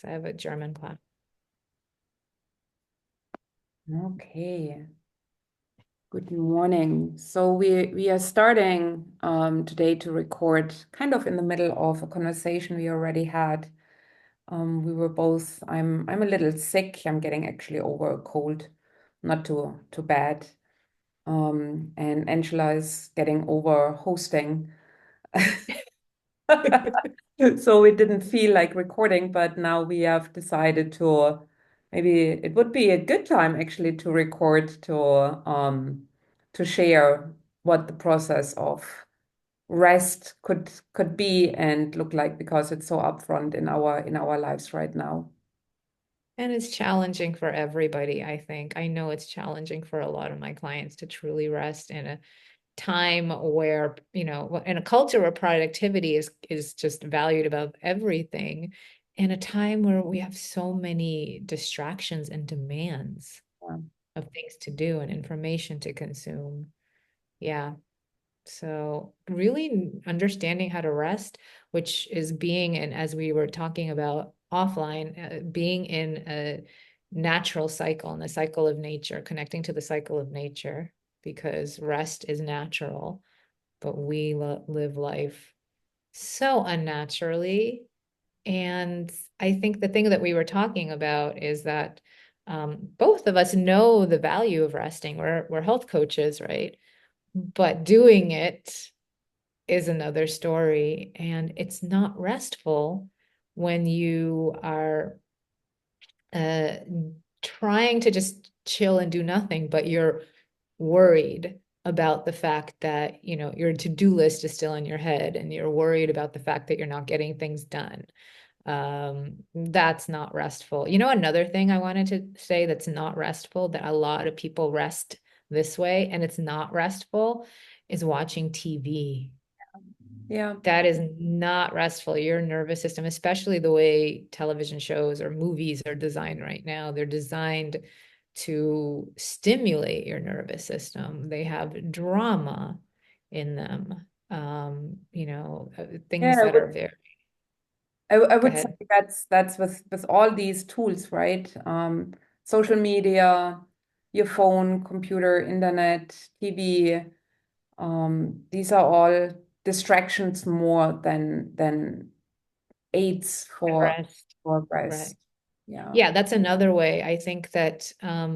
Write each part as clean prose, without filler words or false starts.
I have a German class. Okay. Good morning. So we are starting today to record kind of in the middle of a conversation we already had. We were both. I'm a little sick. I'm getting actually over a cold, not too bad. And Angela is getting over hosting. So we didn't feel like recording, but now we have decided to maybe it would be a good time actually to record to share what the process of rest could be and look like because it's so upfront in our lives right now. And it's challenging for everybody, I think. I know it's challenging for a lot of my clients to truly rest in a time where, in a culture where productivity is just valued above everything, in a time where we have so many distractions and demands Yeah. of things to do and information to consume. Yeah. So really understanding how to rest, which is being, and as we were talking about offline, being in a natural cycle, and the cycle of nature, connecting to the cycle of nature, because rest is natural, but we live life so unnaturally. And I think the thing that we were talking about is that both of us know the value of resting. We're health coaches, right? But doing it is another story. And it's not restful when you are uh, trying to just chill and do nothing, but you're worried about the fact that, your to-do list is still in your head and you're worried about the fact that you're not getting things done. That's not restful. Another thing I wanted to say that's not restful, that a lot of people rest this way, and it's not restful, is watching TV. Yeah. That is not restful. Your nervous system, especially the way television shows or movies are designed right now, they're designed to stimulate your nervous system. They have drama in them. Yeah, Things that are very, I go would say ahead. that's with all these tools, right? Social media, your phone, computer, internet, TV. These are all distractions more than aids Rest. for Right. rest. Yeah. Yeah, that's another way. I think that I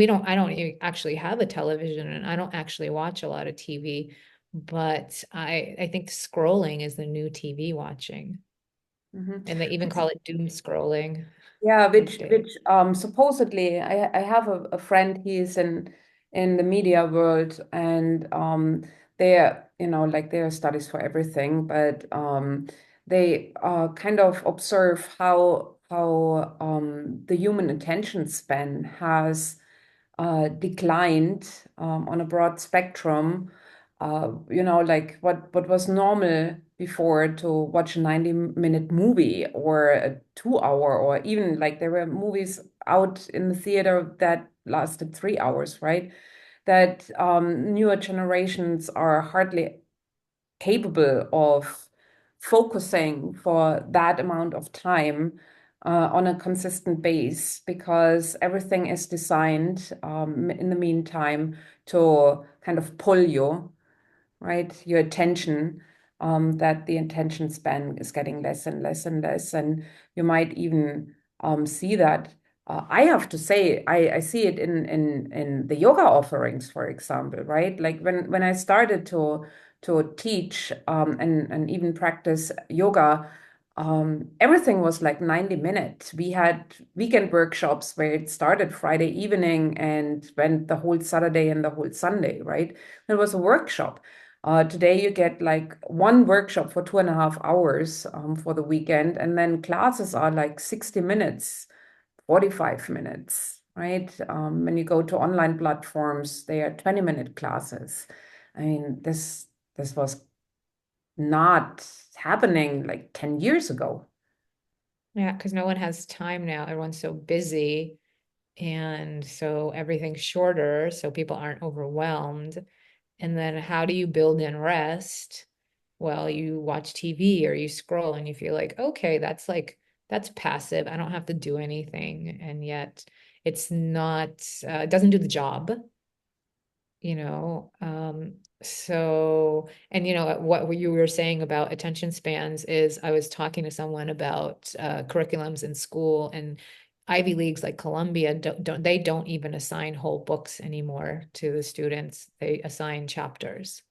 don't actually have a television, and I don't actually watch a lot of TV, but I think scrolling is the new TV watching. Mhm. And they even call it doom scrolling Yeah, these days. which supposedly I have a friend, he's in the media world, and there, like there are studies for everything, but they kind of observe how the human attention span has declined on a broad spectrum. Like what was normal before to watch a 90-minute movie or a 2 hour, or even like there were movies out in the theater that lasted 3 hours, right? That newer generations are hardly capable of focusing for that amount of time on a consistent base because everything is designed in the meantime to kind of pull you, right? Your attention, that the attention span is getting less and less and less. And you might even see that. I have to say, I see it in the yoga offerings, for example, right? Like when I started to teach and even practice yoga, everything was like 90 minutes. We had weekend workshops where it started Friday evening and went the whole Saturday and the whole Sunday, right? It was a workshop. Today you get like one workshop for 2.5 hours for the weekend, and then classes are like 60 minutes, 45 minutes, right? When you go to online platforms, they are 20-minute classes. I mean, this was not happening like 10 years ago. Yeah, because no one has time now. Everyone's so busy. And so everything's shorter, so people aren't overwhelmed. And then how do you build in rest? Well, you watch TV or you scroll and you feel like, okay, that's like that's passive. I don't have to do anything. And yet it's not, it doesn't do the job, you know. So, and what you were saying about attention spans is I was talking to someone about curriculums in school, and Ivy Leagues like Columbia don't even assign whole books anymore to the students. They assign chapters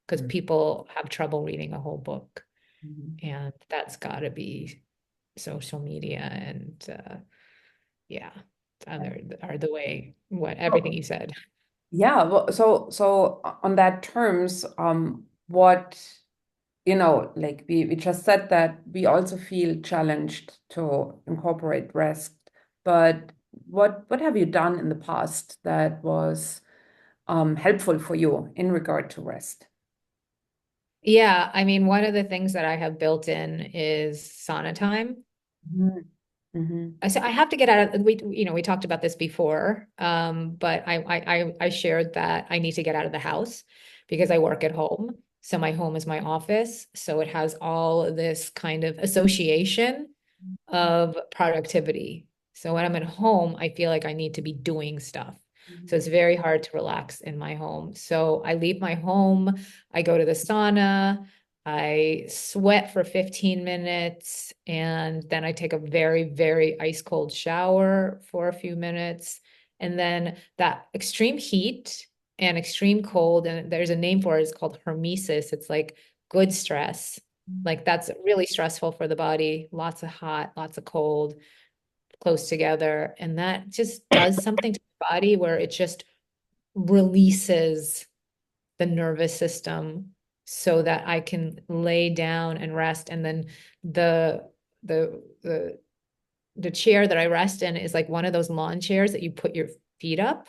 because Mm. people have trouble reading a whole book. Mhm. And that's got to be social media and yeah, are the way, what everything Oh, you said. yeah, well, so on that terms, what like we just said that we also feel challenged to incorporate rest, but what have you done in the past that was helpful for you in regard to rest? Yeah, I mean, one of the things that I have built in is sauna time. Mhm. Mhm. So I have to get out of we talked about this before, but I shared that I need to get out of the house because I work at home. So my home is my office. So it has all of this kind of association of productivity. So when I'm at home, I feel like I need to be doing stuff. So it's very hard to relax in my home. So I leave my home, I go to the sauna, I sweat for 15 minutes, and then I take a very, very ice cold shower for a few minutes. And then that extreme heat and extreme cold, and there's a name for it, it's called hormesis. It's like good stress. Like that's really stressful for the body. Lots of hot, lots of cold, close together. And that just does something to the body where it just releases the nervous system so that I can lay down and rest. And then the the the the chair that I rest in is like one of those lawn chairs that you put your feet up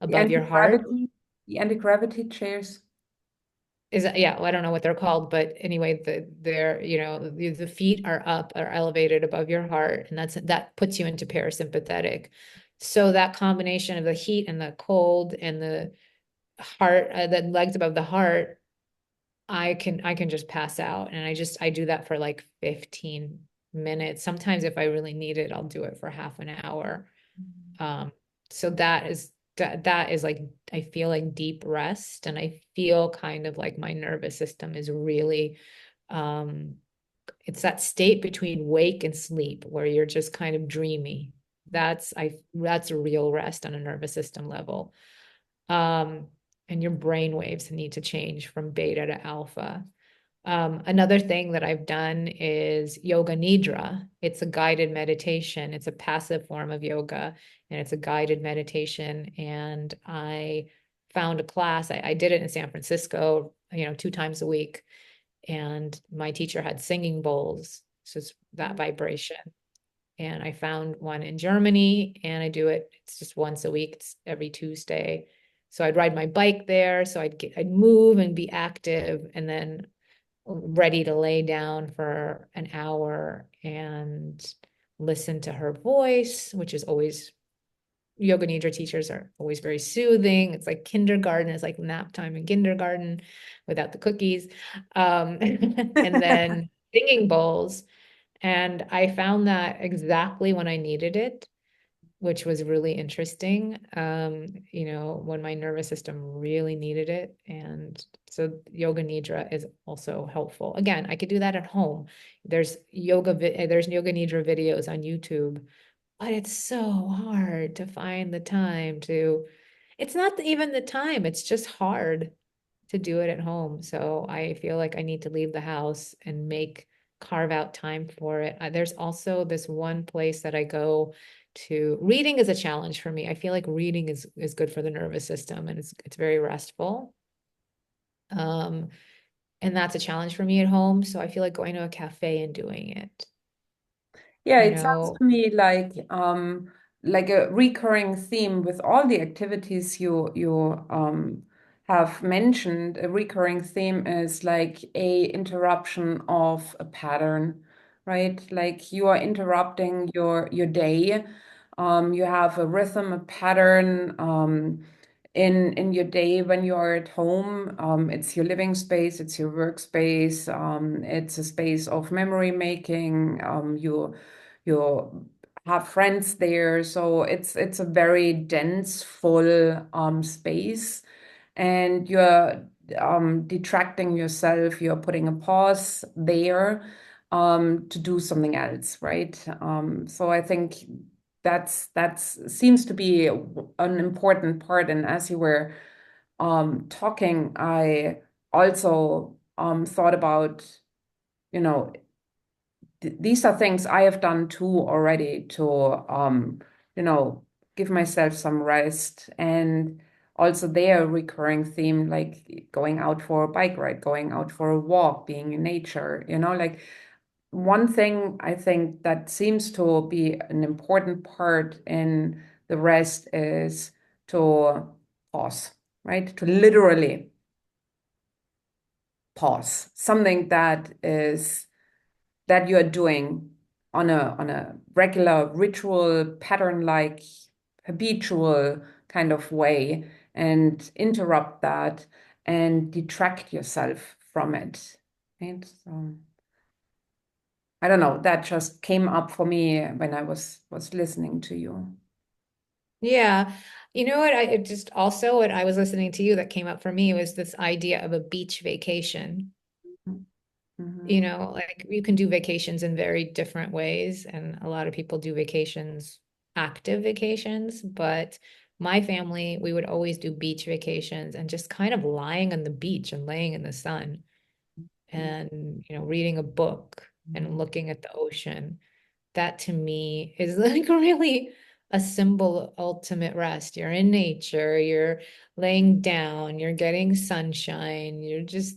The above your heart. anti-gravity, the anti-gravity chairs. Is that, yeah, well, I don't know what they're called, but anyway, they're, the feet are up or elevated above your heart, and that puts you into parasympathetic. So that combination of the heat and the cold and the heart, the legs above the heart, I can just pass out, and I do that for like 15 minutes. Sometimes if I really need it, I'll do it for half an hour. Um, so that is like I feel like deep rest, and I feel kind of like my nervous system is really um it's that state between wake and sleep where you're just kind of dreamy. That's a real rest on a nervous system level. Um, and your brain waves need to change from beta to alpha. Another thing that I've done is yoga nidra. It's a guided meditation. It's a passive form of yoga, and it's a guided meditation. And I found a class. I did it in San Francisco, 2 times a week. And my teacher had singing bowls. So it's that vibration. And I found one in Germany, and I do it. It's just once a week. It's every Tuesday. So I'd ride my bike there. So I'd move and be active, and then ready to lay down for an hour and listen to her voice, which is always yoga nidra teachers are always very soothing. It's like kindergarten, it's like nap time in kindergarten without the cookies. And then singing bowls. And I found that exactly when I needed it, which was really interesting. When my nervous system really needed it. And so yoga nidra is also helpful. Again, I could do that at home. There's yoga nidra videos on YouTube, but it's so hard to find the time to, it's not even the time, it's just hard to do it at home. So I feel like I need to leave the house and carve out time for it. There's also this one place that I go to. Reading is a challenge for me. I feel like reading is good for the nervous system, and it's very restful. Um, and that's a challenge for me at home. So I feel like going to a cafe and doing it, Yeah, you it sounds know. to me like a recurring theme with all the activities you have mentioned. A recurring theme is like a interruption of a pattern, right? Like you are interrupting your day. You have a rhythm, a pattern. In your day when you are at home, it's your living space, it's your workspace, it's a space of memory making. you have friends there. So it's a very dense, full space, and you're detracting yourself. You're putting a pause there to do something else, right? So I think that's seems to be an important part. And as you were talking, I also thought about, you know, these are things I have done too already to, you know, give myself some rest. And also their recurring theme, like going out for a bike ride, going out for a walk, being in nature, like one thing I think that seems to be an important part in the rest is to pause, right? To literally pause, something that you're doing on a regular ritual pattern like habitual kind of way, and interrupt that and detract yourself from it. Right? So I don't know, that just came up for me when I was listening to you. Yeah. You know what? I just also what I was listening to you that came up for me was this idea of a beach vacation. Mhm. Like you can do vacations in very different ways, and a lot of people do vacations, active vacations, but my family, we would always do beach vacations and just kind of lying on the beach and laying in the sun and, reading a book and looking at the ocean. That to me is like really a symbol of ultimate rest. You're in nature, you're laying down, you're getting sunshine,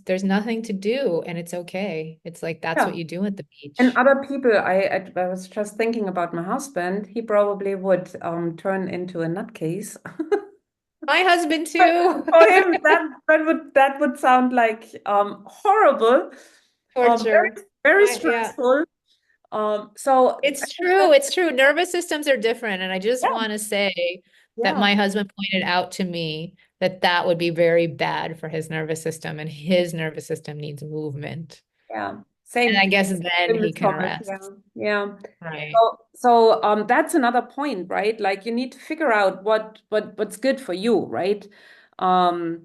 there's nothing to do and it's okay. It's like that's Yeah. what you do at the And beach. other people, I was just thinking about my husband. He probably would turn into a nutcase. My husband too. For him, that would sound like horrible, Torture. very Yeah. stressful. So It's true. It's true. Nervous systems are different. And I just yeah, want to say that yeah, my husband pointed out to me that that would be very bad for his nervous system, and his nervous system needs movement. yeah. And Same I guess then in he with can Thomas. Yeah, rest. yeah. Right. So that's another point, right? Like you need to figure out what's good for you, right? Um,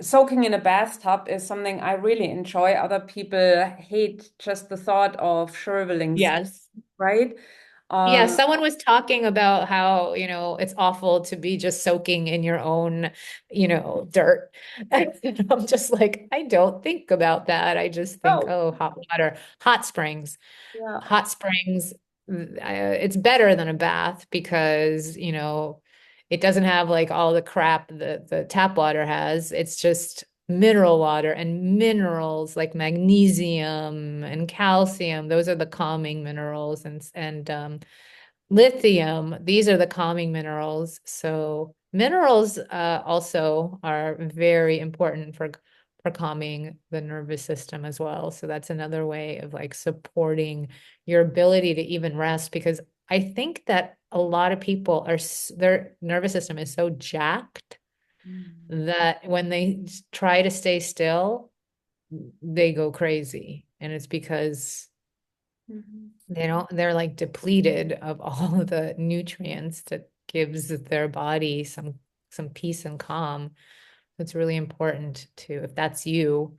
Soaking in a bathtub is something I really enjoy. Other people hate just the thought of shoveling, Yes. right? Yeah, Um, someone was talking about how, it's awful to be just soaking in your own, dirt. And I'm just like, I don't think about that. I just think, oh, oh, hot water, hot springs. yeah. Hot springs, it's better than a bath because, it doesn't have like all the crap that the tap water has. It's just mineral water, and minerals like magnesium and calcium. Those are the calming minerals, and lithium. These are the calming minerals. So minerals also are very important for calming the nervous system as well. So that's another way of like supporting your ability to even rest, because I think that a lot of people their nervous system is so jacked Mm. that when they try to stay still, they go crazy. And it's because Mhm. they're like depleted of all of the nutrients that gives their body some peace and calm. It's really important to, if that's you,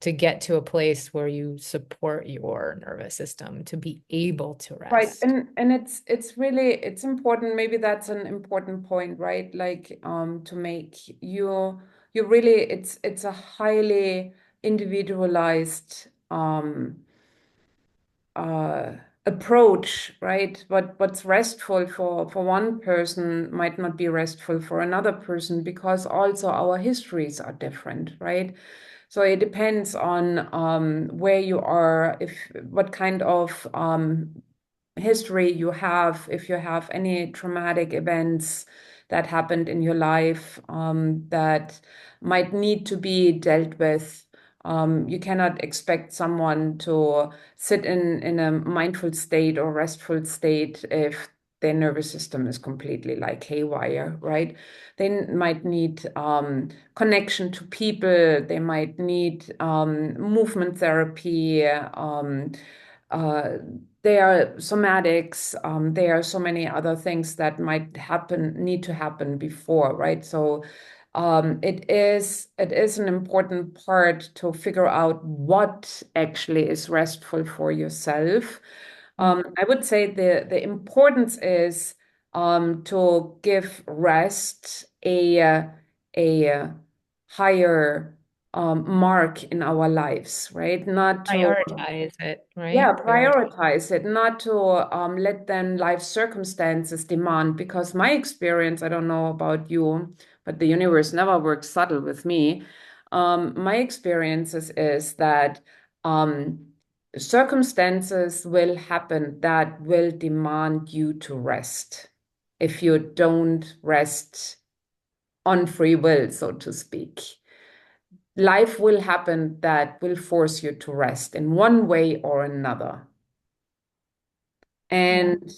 to get to a place where you support your nervous system to be able to Right. rest. And it's really it's important. Maybe that's an important point, right? Like to make you really it's a highly individualized uh, approach, right? What's restful for one person might not be restful for another person, because also our histories are different, right? So it depends on where you are, if what kind of history you have, if you have any traumatic events that happened in your life that might need to be dealt with. You cannot expect someone to sit in a mindful state or restful state if their nervous system is completely like haywire, right? They might need connection to people. They might need movement therapy, uh, there are somatics, there are so many other things that might happen, need to happen before, right? So it is an important part to figure out what actually is restful for yourself. Mm. I would say the importance is to give rest a higher mark in our lives, right? Not to, Prioritize it, yeah, right? Prioritize. prioritize it, not to let then life circumstances demand. Because my experience, I don't know about you, but the universe never works subtle with me. My experiences is that um, circumstances will happen that will demand you to rest if you don't rest on free will, so to speak. Life will happen that will force you to rest in one way or another. Yeah. And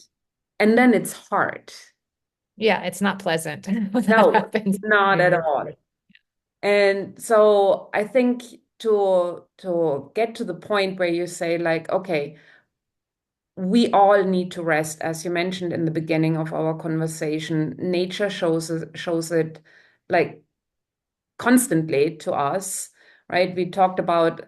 and then it's hard. Yeah, it's not pleasant when that No, happens. not And at you're all. forced. And so I think to get to the point where you say like, okay, we all need to rest, as you mentioned in the beginning of our conversation. Nature shows it like constantly to us, right? We talked about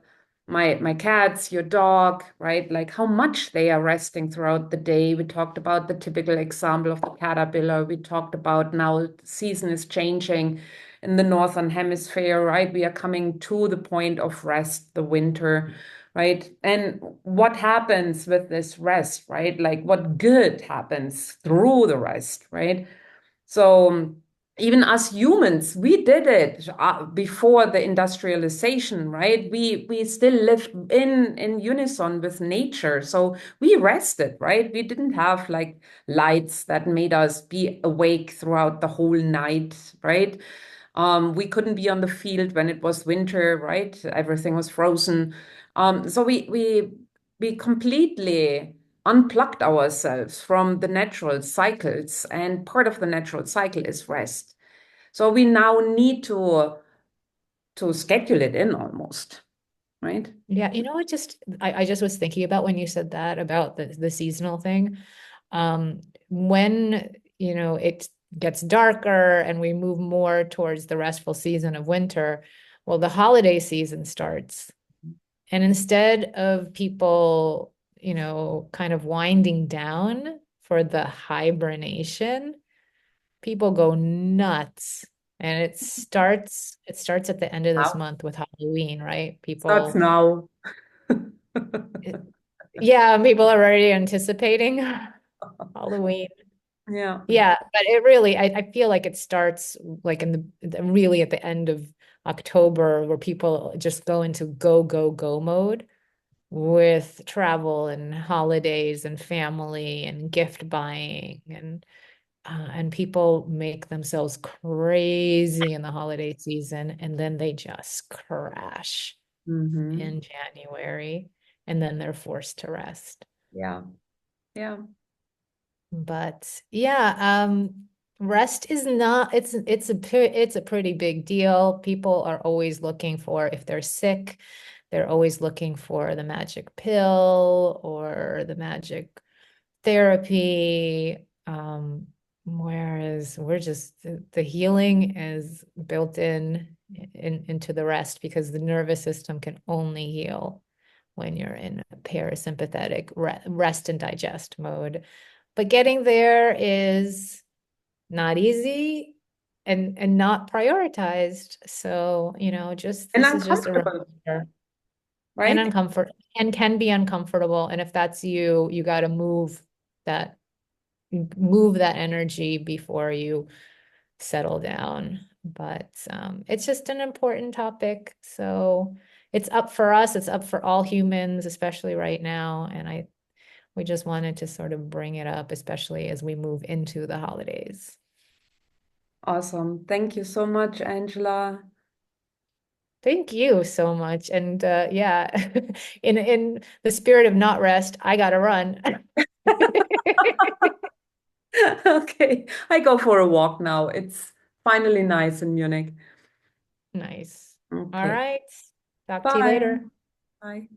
my cats, your dog, right? Like how much they are resting throughout the day. We talked about the typical example of the caterpillar. We talked about now the season is changing in the northern hemisphere, right? We are coming to the point of rest, the winter, right? And what happens with this rest, right? Like what good happens through the rest, right? So even as humans, we did it before the industrialization, right? We still lived in unison with nature, so we rested, right? We didn't have like lights that made us be awake throughout the whole night, right? We couldn't be on the field when it was winter, right? Everything was frozen. So we completely unplugged ourselves from the natural cycles, and part of the natural cycle is rest. So we now need to schedule it in almost, right? Yeah, you know what I just was thinking about when you said that about the seasonal thing. When, it gets darker and we move more towards the restful season of winter, well, the holiday season starts. And instead of people, kind of winding down for the hibernation, people go nuts. And it starts at the end of this Now month with Halloween, right? starts now. Yeah, people are already anticipating Halloween. Yeah. Yeah, but it really, I feel like it starts like really at the end of October, where people just go into go, go, go mode with travel and holidays and family and gift buying, and people make themselves crazy in the holiday season, and then they just crash Hmm. in January, and then they're forced to rest. Yeah. Yeah. But yeah, rest is not, it's a pretty big deal. People are always looking for, if they're sick, they're always looking for the magic pill or the magic therapy. Whereas we're just the healing is built into the rest, because the nervous system can only heal when you're in a parasympathetic rest and digest mode. But getting there is not easy and not prioritized. So, just And this is just a uncomfortable, reminder, and right? uncomfort and can be uncomfortable. And if that's you, you got to that move that energy before you settle down. But it's just an important topic. So it's up for us, it's up for all humans, especially right now. And we just wanted to sort of bring it up, especially as we move into the holidays. Awesome. Thank you so much, Angela. Thank you so much. And yeah, in the spirit of not rest, I gotta run. Okay, I go for a walk now. It's finally nice in Munich. Nice. All Okay. right. Talk to you Bye. later. Bye.